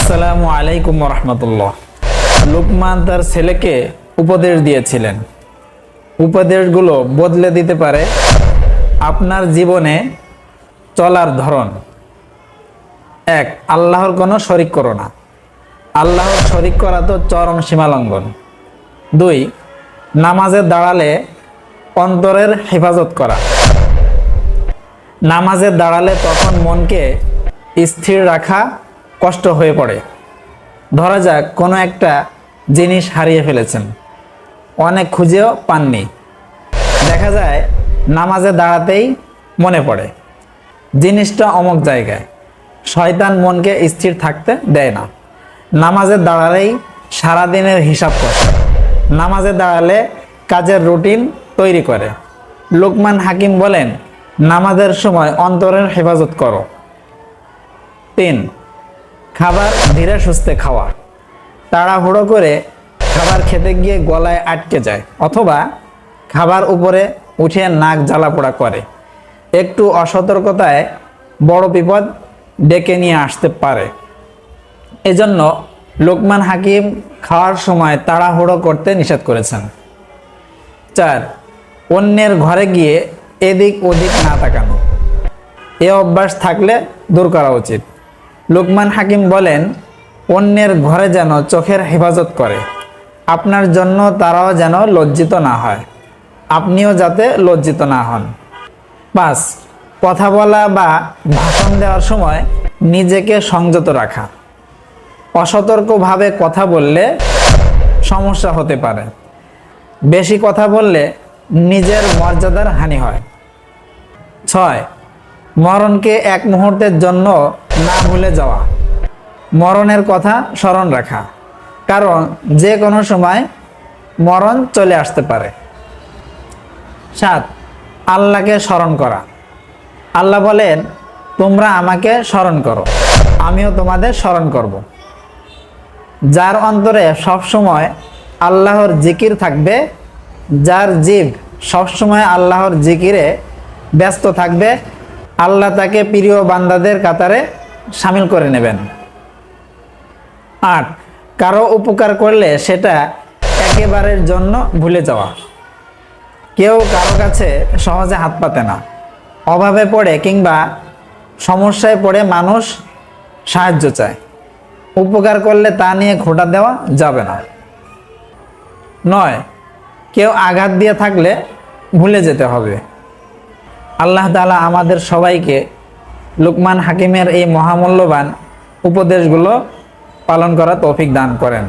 আসসালামু আলাইকুম রহমতুল্লাহ। লুকমান তার ছেলেকে উপদেশ দিয়েছিলেন। উপদেশগুলো বদলে দিতে পারে আপনার জীবনে চলার ধরন। 1. আল্লাহর কোনো শরিক করো না। আল্লাহর শরিক করা তো চরম সীমালঙ্ঘন। 2. নামাজে দাঁড়ালে অন্তরের হেফাজত করা। নামাজে দাঁড়ালে তখন মনকে স্থির রাখা কষ্ট হয়ে পড়ে। ধরা যাক কোনো একটা জিনিস হারিয়ে ফেলেছেন, অনেক খুঁজেও পাননি। দেখা যায় নামাজে দাঁড়াতেই মনে পড়ে জিনিসটা অমুক জায়গায়। শয়তান মনকে স্থির থাকতে দেয় না। নামাজে দাঁড়ালেই সারাদিনের হিসাব করে। নামাজে দাঁড়ালে কাজের রুটিন তৈরি করে। লুকমান হাকিম বলেন, নামাজের সময় অন্তরের হেফাজত করো। 3. খাবার ধীরে সুস্থে খাওয়া। তাড়াহুড়ো করে খাবার খেতে গিয়ে গলায় আটকে যায় অথবা খাবার উপরে উঠে নাক জ্বালাপোড়া করে। একটু অসতর্কতায় বড় বিপদ ডেকে নিয়ে আসতে পারে। এজন্য লুকমান হাকিম খাওয়ার সময় তাড়াহুড়ো করতে নিষেধ করেছেন। 4. অন্যের ঘরে গিয়ে এদিক ওদিক না তাকানো। এ অভ্যাস থাকলে দূর করা উচিত। লুকমান হাকিম বলেন, অন্যের ঘরে যেন চোখের হেফাজত করে, আপনার জন্য তারাও যেন লজ্জিত না হয়, আপনিও যাতে লজ্জিত না হন। 5. কথা বলা বা ভাষণ দেওয়ার সময় নিজেকে সংযত রাখা। অসতর্কভাবে কথা বললে সমস্যা হতে পারে। বেশি কথা বললে নিজের মর্যাদার হানি হয়। 6. মরণকে এক মুহূর্তের জন্য না ভুলে যাওয়া। মরণের কথা স্মরণ রাখা, কারণ যে কোনো সময় মরণ চলে আসতে পারে। 7. আল্লাহকে স্মরণ করা। আল্লাহ বলেন, তোমরা আমাকে স্মরণ করো, আমিও তোমাদের স্মরণ করব। যার অন্তরে সবসময় আল্লাহর জিকির থাকবে, যার জিভ সবসময় আল্লাহর জিকিরে ব্যস্ত থাকবে, আল্লাহ তাকে প্রিয় বান্দাদের কাতারে শামিল করে নেবেন। 8. কারো উপকার করলে সেটা একেবারের জন্য ভুলে যাওয়া। কেউ কারো কাছে সহজে হাত পাতে না। অভাবে পড়ে কিংবা সমস্যায় পড়ে মানুষ সাহায্য চায়। উপকার করলে তা নিয়ে খোঁটা দেওয়া যাবে না। 9. কেউ আঘাত দিয়ে থাকলে ভুলে যেতে হবে। আল্লাহ তাআলা আমাদের সবাইকে লুকমান হাকিমের এই মহামূল্যবান উপদেশগুলো পালন করা তৌফিক দান করেন।